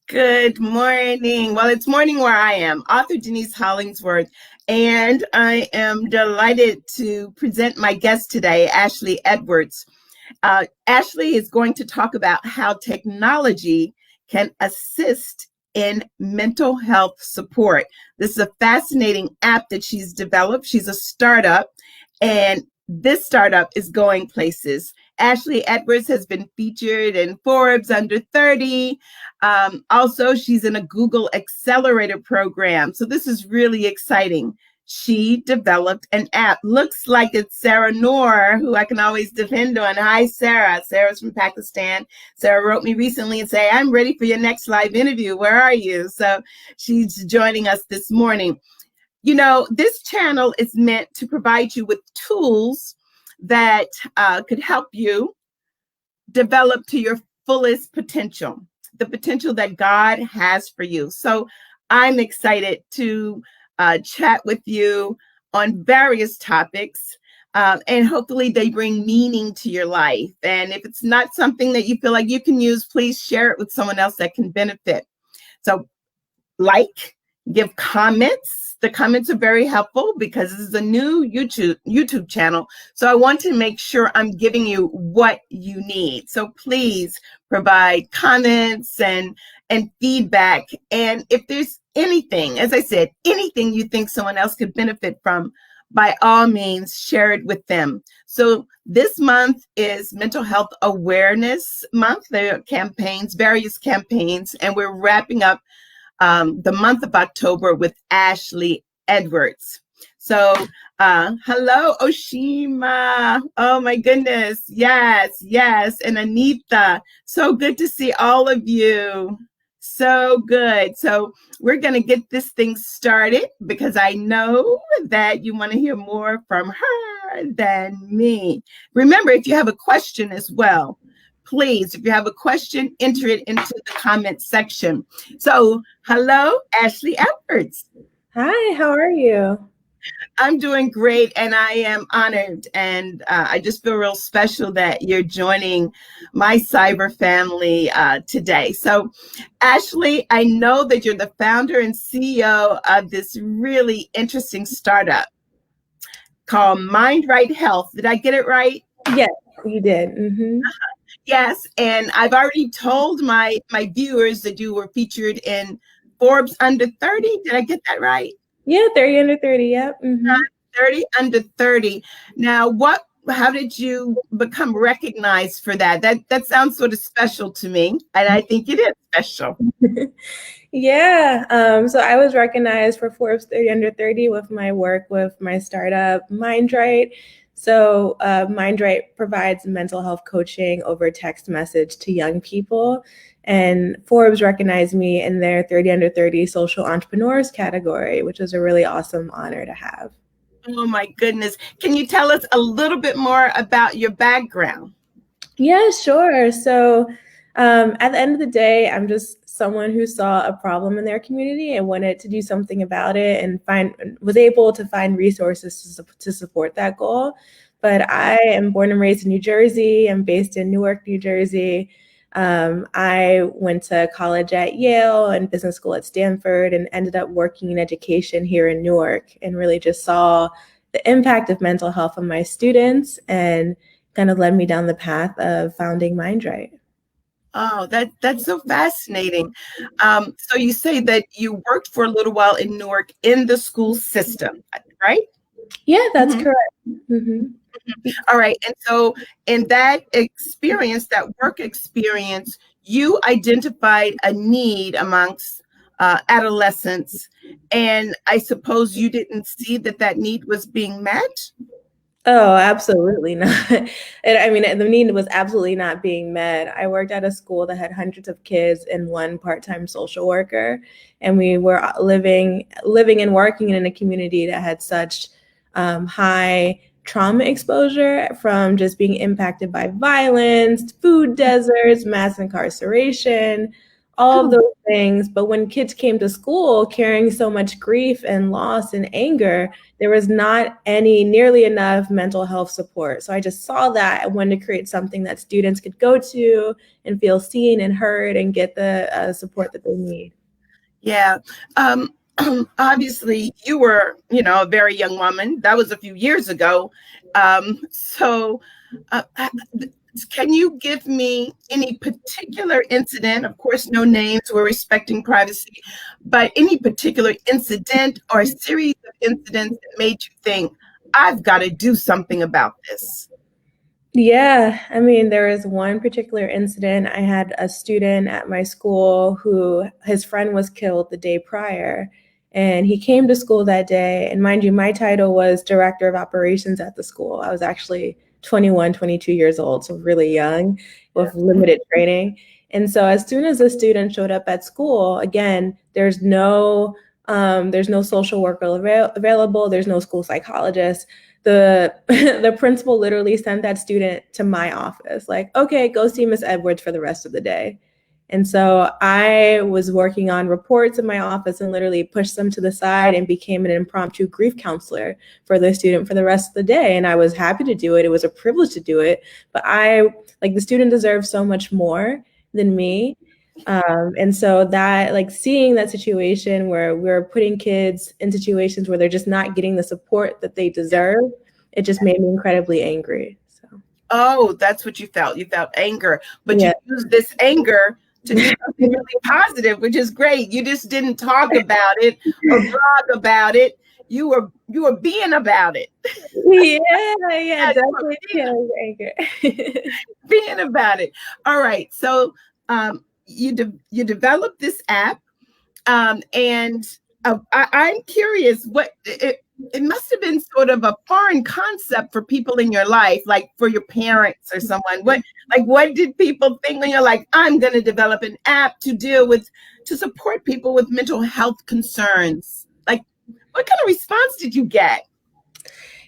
Good morning. Well, it's morning where I am, author Denise Hollingsworth, and I am delighted to present my guest today, Ashley Edwards. Ashley is going to talk about how technology can assist in mental health support. This is a fascinating app that she's developed. She's a startup, and this startup is going places. Ashley Edwards has been featured in Forbes Under 30. Also, she's in a Google Accelerator program. So this is really exciting. She developed an app. Looks like it's Sarah Noor, who I can always depend on. Hi, Sarah. Sarah's from Pakistan. Sarah wrote me recently and say, I'm ready for your next live interview. Where are you? So she's joining us this morning. You know, this channel is meant to provide you with tools that could help you develop to your fullest potential, the potential that God has for you. So I'm excited to chat with you on various topics, and hopefully they bring meaning to your life. And if it's not something that you feel like you can use, please share it with someone else that can benefit. So give comments. The comments are very helpful because this is a new YouTube channel. So I want to make sure I'm giving you what you need. So please provide comments and feedback. And if there's anything, as I said, anything you think someone else could benefit from, by all means, share it with them. So this month is Mental Health Awareness Month. There are campaigns, various campaigns, and we're wrapping up the month of October with Ashley Edwards. So, hello, Oshima. Oh my goodness. Yes. And Anita. So good to see all of you. So good. So we're going to get this thing started because I know that you want to hear more from her than me. Remember, if you have a question as well, please, if you have a question, enter it into the comment section. So, hello, Ashley Edwards. Hi, how are you? I'm doing great, and I am honored, and I just feel real special that you're joining my cyber family today. So, Ashley, I know that you're the founder and CEO of this really interesting startup called MindRight Health. Did I get it right? Yes, you did. Mm-hmm. Yes, and I've already told my viewers that you were featured in Forbes Under 30. Did I get that right? Yeah, 30 under 30, yep. Mm-hmm. 30 under 30. Now, how did you become recognized for that? That sounds sort of special to me, and I think it is special. Yeah, so I was recognized for Forbes 30 under 30 with my work with my startup, Mindrite. So Mindrite provides mental health coaching over text message to young people. And Forbes recognized me in their 30 under 30 social entrepreneurs category, which was a really awesome honor to have. Oh my goodness. Can you tell us a little bit more about your background? Yeah, sure. So at the end of the day, I'm just someone who saw a problem in their community and wanted to do something about it and was able to find resources to support that goal. But I am born and raised in New Jersey. I'm based in Newark, New Jersey. I went to college at Yale and business school at Stanford and ended up working in education here in Newark and really just saw the impact of mental health on my students and kind of led me down the path of founding Mindrite. Oh, that's so fascinating. So you say that you worked for a little while in Newark in the school system, right? Yeah, that's correct. Mm-hmm. All right. And so in that experience, that work experience, you identified a need amongst adolescents. And I suppose you didn't see that need was being met? Oh, absolutely not. And I mean, the need was absolutely not being met. I worked at a school that had hundreds of kids and one part-time social worker, and we were living and working in a community that had such high trauma exposure from just being impacted by violence, food deserts, mass incarceration, all of those things. But when kids came to school carrying so much grief and loss and anger, there was not nearly enough mental health support. So I just saw that. I wanted to create something that students could go to and feel seen and heard and get the support that they need. Yeah. Obviously, you were, a very young woman. That was a few years ago. So, can you give me any particular incident? Of course, no names, we're respecting privacy, but any particular incident or series of incidents that made you think, I've got to do something about this? Yeah, I mean, there was one particular incident. I had a student at my school who his friend was killed the day prior, and he came to school that day. And mind you, my title was director of operations at the school. I was actually 21, 22 years old, so really young with limited training. And so as soon as the student showed up at school, again, there's no social worker available. There's no school psychologist. The principal literally sent that student to my office, like, okay, go see Miss Edwards for the rest of the day. And so I was working on reports in my office and literally pushed them to the side and became an impromptu grief counselor for the student for the rest of the day. And I was happy to do it. It was a privilege to do it. But the student deserves so much more than me. And so that, like, seeing that situation where we're putting kids in situations where they're just not getting the support that they deserve, it just made me incredibly angry. So. Oh, that's what you felt. You felt anger, but you used this anger to do something really positive, which is great. You just didn't talk about it or blog about it. You were being about it. Yeah, definitely anger. Being about it. All right. So you developed this app, and I'm curious, what it must have been sort of a foreign concept for people in your life, like for your parents or someone. What did people think when you're like, I'm going to develop an app to support people with mental health concerns? Like, what kind of response did you get?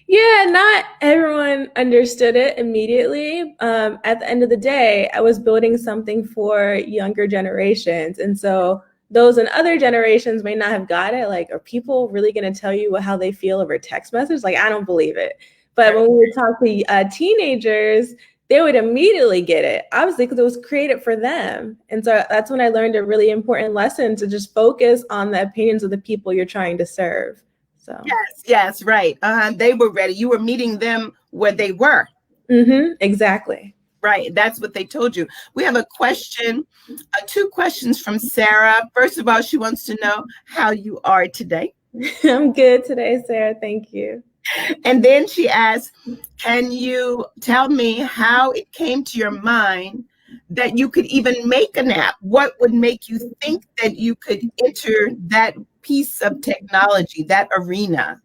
Yeah, not everyone understood it immediately. At the end of the day, I was building something for younger generations. And so those in other generations may not have got it. Like, are people really going to tell you how they feel over text message? Like, I don't believe it. But when we would talk to teenagers, they would immediately get it, obviously, because it was created for them. And so that's when I learned a really important lesson to just focus on the opinions of the people you're trying to serve. So. Yes, right. They were ready. You were meeting them where they were. Exactly. Right. That's what they told you. We have a question, two questions from Sarah. First of all, she wants to know how you are today. I'm good today, Sarah. Thank you. And then she asks, can you tell me how it came to your mind that you could even make an app? What would make you think that you could enter that piece of technology, that arena?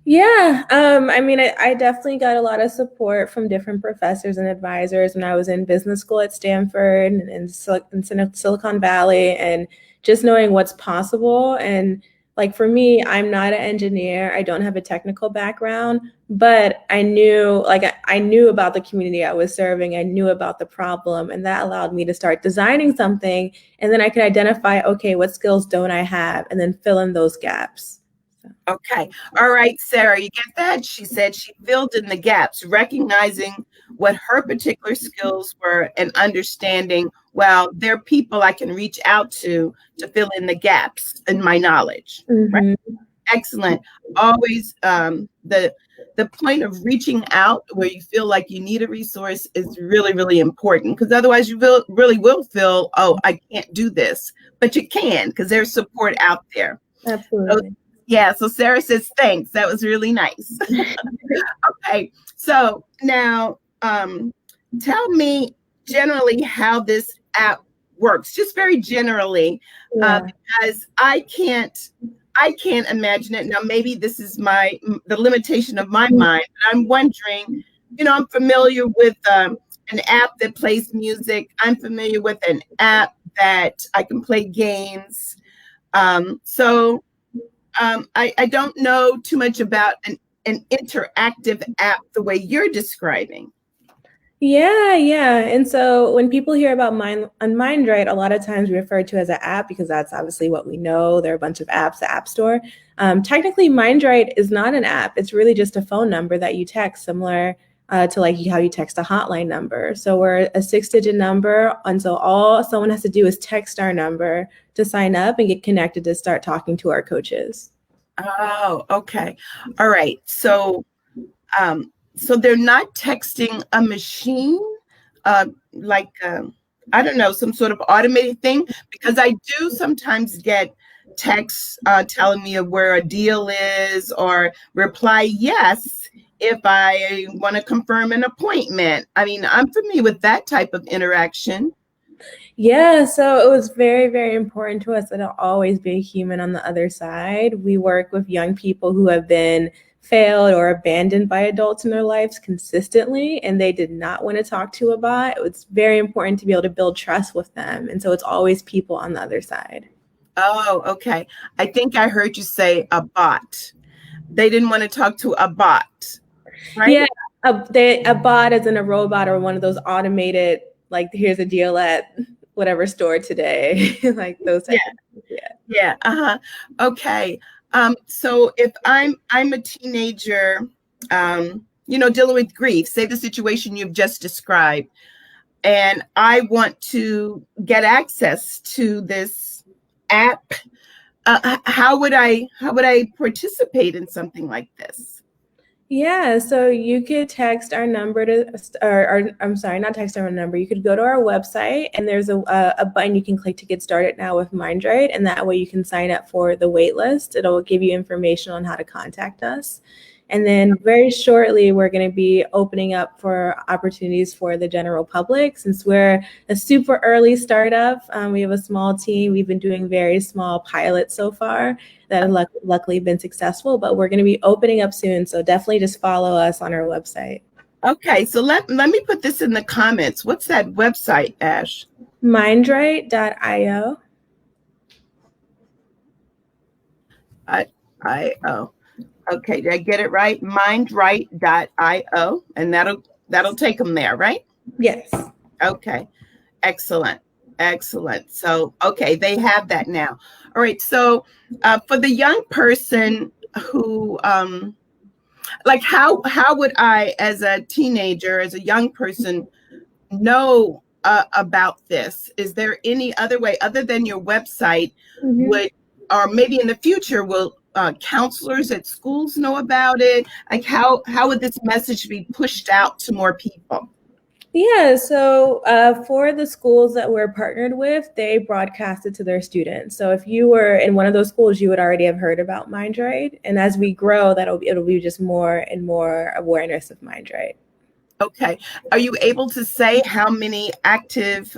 Yeah, I mean, I definitely got a lot of support from different professors and advisors when I was in business school at Stanford and in Silicon Valley, and just knowing what's possible. And like, for me, I'm not an engineer. I don't have a technical background, but I knew about the community I was serving. I knew about the problem, and that allowed me to start designing something. And then I could identify, okay, what skills don't I have, and then fill in those gaps. Okay. All right, Sarah, you get that? She said she filled in the gaps, recognizing what her particular skills were and understanding, well, there are people I can reach out to fill in the gaps in my knowledge. Right? Excellent. Always the point of reaching out where you feel like you need a resource is really, really important, because otherwise you really will feel, oh, I can't do this, but you can, because there's support out there. Absolutely. So, yeah, so Sarah says, thanks. That was really nice. Okay, so now tell me generally how this app works, just very generally, because I can't imagine it. Now, maybe this is the limitation of my mind, but I'm wondering, I'm familiar with an app that plays music. I'm familiar with an app that I can play games. I don't know too much about an interactive app the way you're describing. Yeah. And so when people hear about MindRight, a lot of times we refer to as an app because that's obviously what we know. There are a bunch of apps, the App Store. Technically, MindRight is not an app. It's really just a phone number that you text, similar to like how you text a hotline number. So we're a 6-digit number, and so all someone has to do is text our number to sign up and get connected to start talking to our coaches. Oh, okay. All right. So they're not texting a machine, like I don't know, some sort of automated thing, because I do sometimes get texts telling me of where a deal is, or reply yes if I want to confirm an appointment. I mean, I'm familiar with that type of interaction. Yeah, so it was very, very important to us that it'll always be a human on the other side. We work with young people who have been failed or abandoned by adults in their lives consistently, and they did not want to talk to a bot. It's very important to be able to build trust with them. And so it's always people on the other side. Oh, okay. I think I heard you say a bot. They didn't want to talk to a bot, right? Yeah, a bot is in a robot or one of those automated, like, here's a deal at whatever store today, like those type Yeah. of things. Yeah. Yeah. Uh-huh. Okay. So if I'm a teenager, dealing with grief, say the situation you've just described, and I want to get access to this app, how would I participate in something like this? Yeah, so you could text our number to, or I'm sorry, not text our number. You could go to our website, and there's a button you can click to get started now with Mindrite, and that way you can sign up for the wait list. It'll give you information on how to contact us. And then very shortly, we're going to be opening up for opportunities for the general public. Since we're a super early startup, we have a small team. We've been doing very small pilots so far that have luckily been successful, but we're going to be opening up soon. So definitely just follow us on our website. Okay, so let me put this in the comments. What's that website, Ash? Mindrite.io. I Okay, did I get it right? MindRight.io, and that'll take them there, right? Yes. Okay, excellent, excellent. So, okay, they have that now. All right, so for the young person who, like, how would I, as a teenager, as a young person, know about this? Is there any other way other than your website? Mm-hmm. Would, or maybe in the future, will counselors at schools know about it? Like, how would this message be pushed out to more people? Yeah, so for the schools that we're partnered with, they broadcast it to their students. So if you were in one of those schools, you would already have heard about Mindrite. And as we grow, it'll be just more and more awareness of Mindrite. Okay. Are you able to say how many active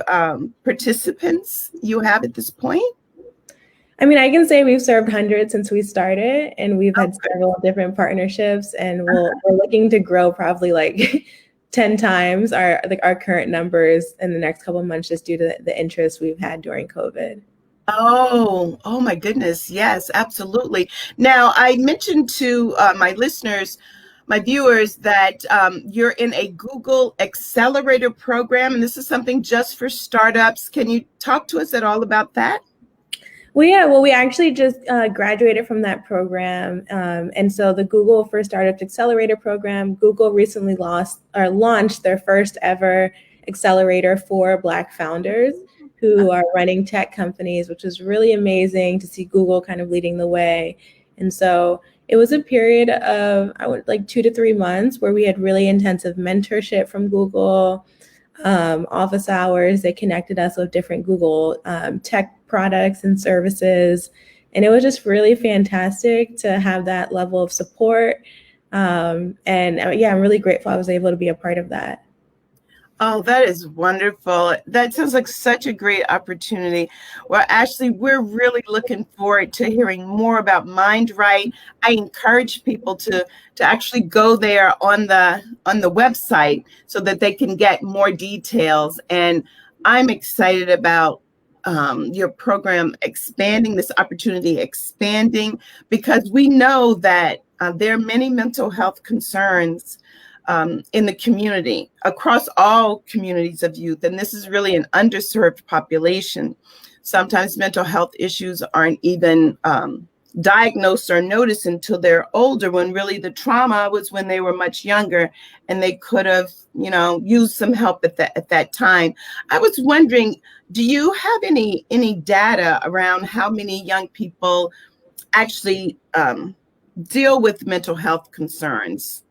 participants you have at this point? I mean, I can say we've served hundreds since we started, and we've had Okay. several different partnerships, and we're looking to grow probably like 10 times our current numbers in the next couple of months, just due to the interest we've had during COVID. Oh my goodness. Yes, absolutely. Now, I mentioned to my listeners, my viewers, that you're in a Google Accelerator program, and this is something just for startups. Can you talk to us at all about that? Well, yeah, we actually just graduated from that program. And so the Google for Startups Accelerator program, Google recently launched their first ever accelerator for Black founders who are running tech companies, which was really amazing to see Google kind of leading the way. And so it was a period of, like 2 to 3 months where we had really intensive mentorship from Google, office hours. They connected us with different Google tech products and services. And it was just really fantastic to have that level of support. Yeah, I'm really grateful I was able to be a part of that. Oh, that is wonderful. That sounds like such a great opportunity. Well, Ashley, we're really looking forward to hearing more about MindRight. I encourage people to actually go there on the website so that they can get more details. And I'm excited about your program expanding, this opportunity expanding, because we know that there are many mental health concerns in the community, across all communities of youth. And this is really an underserved population. Sometimes mental health issues aren't even diagnosed or noticed until they're older, when really the trauma was when they were much younger and they could have, used some help at that time. I was wondering, do you have any data around how many young people actually deal with mental health concerns?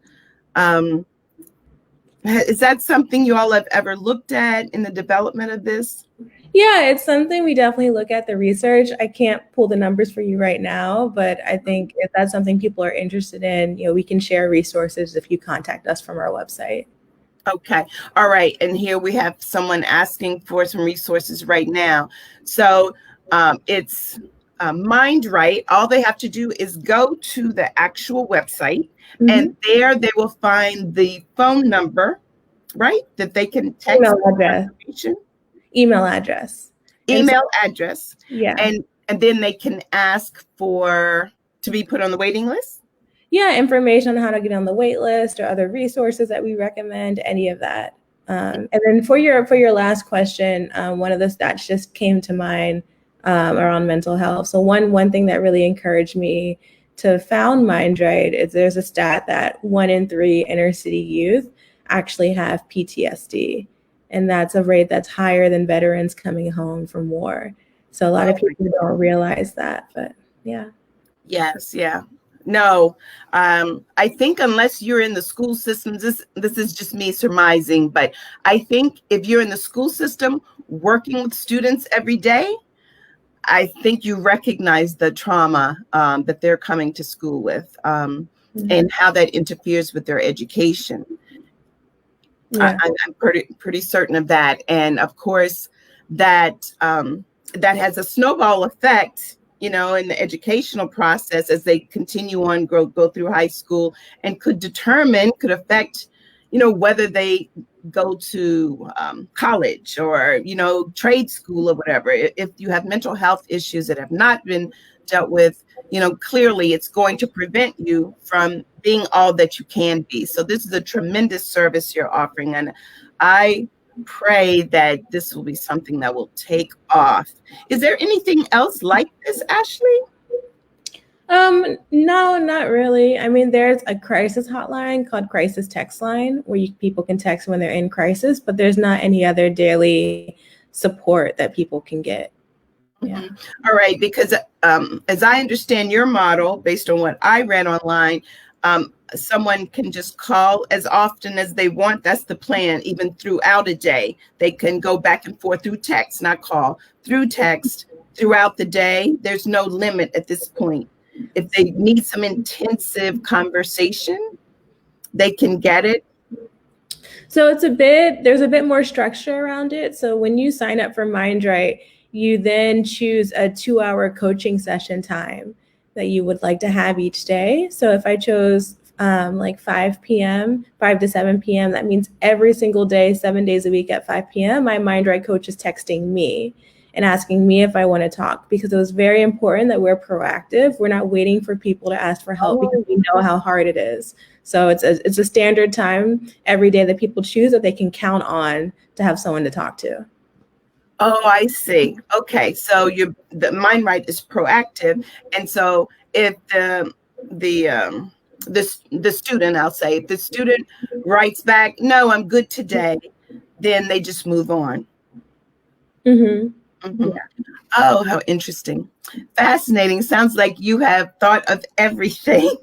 Is that something you all have ever looked at in the development of this? Yeah, it's something we definitely look at the research. I can't pull the numbers for you right now, but I think if that's something people are interested in, we can share resources if you contact us from our website. Okay. All right. And here we have someone asking for some resources right now. So it's MindRight. All they have to do is go to the actual website, and there they will find the phone number, right? That they can text information. Email address. Yeah. And then they can ask to be put on the waiting list. Yeah, information on how to get on the wait list or other resources that we recommend, any of that. And then for your last question, one of the stats just came to mind around mental health. So one thing that really encouraged me to found Mindrite is there's a stat that 1 in 3 inner city youth actually have PTSD. And that's a rate that's higher than veterans coming home from war. So a lot of people don't realize that, but yeah. Yes, yeah. No, I think unless you're in the school system, this is just me surmising, but I think if you're in the school system working with students every day, I think you recognize the trauma that they're coming to school with, and how that interferes with their education. Yeah. I'm pretty certain of that. And of course, that has a snowball effect, in the educational process as they continue on, go through high school, and could affect, whether they go to college or, trade school or whatever. If you have mental health issues that have not been dealt with, clearly it's going to prevent you from being all that you can be. So this is a tremendous service you're offering. And I pray that this will be something that will take off. Is there anything else like this, Ashley? No, not really. I mean, there's a crisis hotline called Crisis Text Line where people can text when they're in crisis, but there's not any other daily support that people can get. Yeah. All right. Because as I understand your model, based on what I read online, someone can just call as often as they want. That's the plan. Even throughout a day, they can go back and forth through text, not call, through text throughout the day. There's no limit at this point. If they need some intensive conversation, they can get it. So there's a bit more structure around it. So when you sign up for Mindrite, you then choose a 2-hour coaching session time that you would like to have each day. So if I chose 5 p.m., 5 to 7 p.m., that means every single day, 7 days a week at 5 p.m., my Mindrite coach is texting me and asking me if I want to talk, because it was very important that we're proactive. We're not waiting for people to ask for help because we know how hard it is. So it's a standard time every day that people choose that they can count on to have someone to talk to. Oh, I see. Okay, so the MindRight is proactive, and so if the student, I'll say, if the student writes back, "No, I'm good today," then they just move on. Mm-hmm. Mm-hmm. Yeah. Oh, how interesting. Fascinating. Sounds like you have thought of everything.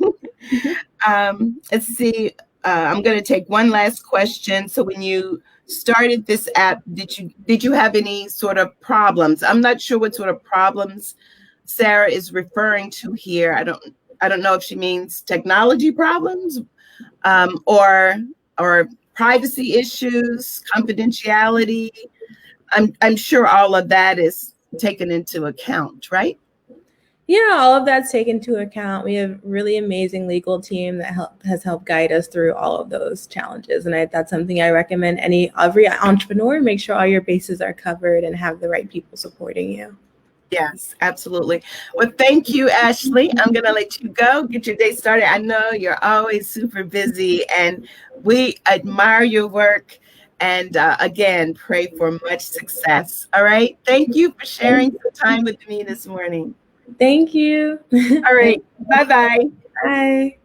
Let's see. I'm going to take one last question. So when you started this app, did you have any sort of problems? I'm not sure what sort of problems Sarah is referring to here. I don't know if she means technology problems, or privacy issues, confidentiality. I'm sure all of that is taken into account, right? Yeah, all of that's taken into account. We have a really amazing legal team that has helped guide us through all of those challenges. And that's something I recommend every entrepreneur, make sure all your bases are covered and have the right people supporting you. Yes, absolutely. Well, thank you, Ashley. I'm going to let you go, get your day started. I know you're always super busy, and we admire your work. And again, pray for much success. All right. Thank you for sharing some time with me this morning. Thank you. All right. Thank Bye bye. Bye.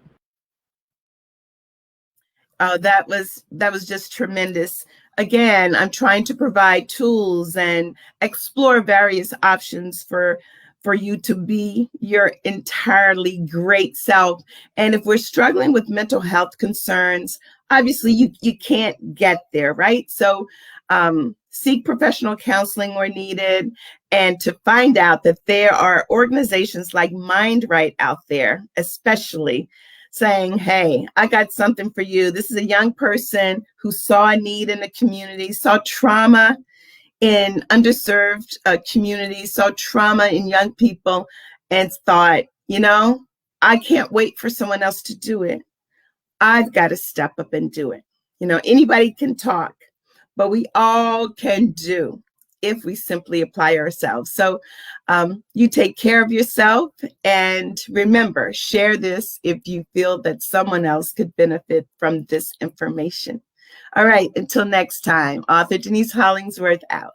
Oh, that was just tremendous. Again, I'm trying to provide tools and explore various options for you to be your entirely great self. And if we're struggling with mental health concerns, obviously you can't get there, right? So seek professional counseling where needed, and to find out that there are organizations like MindRight out there, especially saying, hey, I got something for you. This is a young person who saw a need in the community, saw trauma in underserved communities, saw trauma in young people, and thought, I can't wait for someone else to do it. I've got to step up and do it. Anybody can talk, but we all can do if we simply apply ourselves. So you take care of yourself, and remember, share this if you feel that someone else could benefit from this information. All right, until next time, author Denise Hollingsworth out.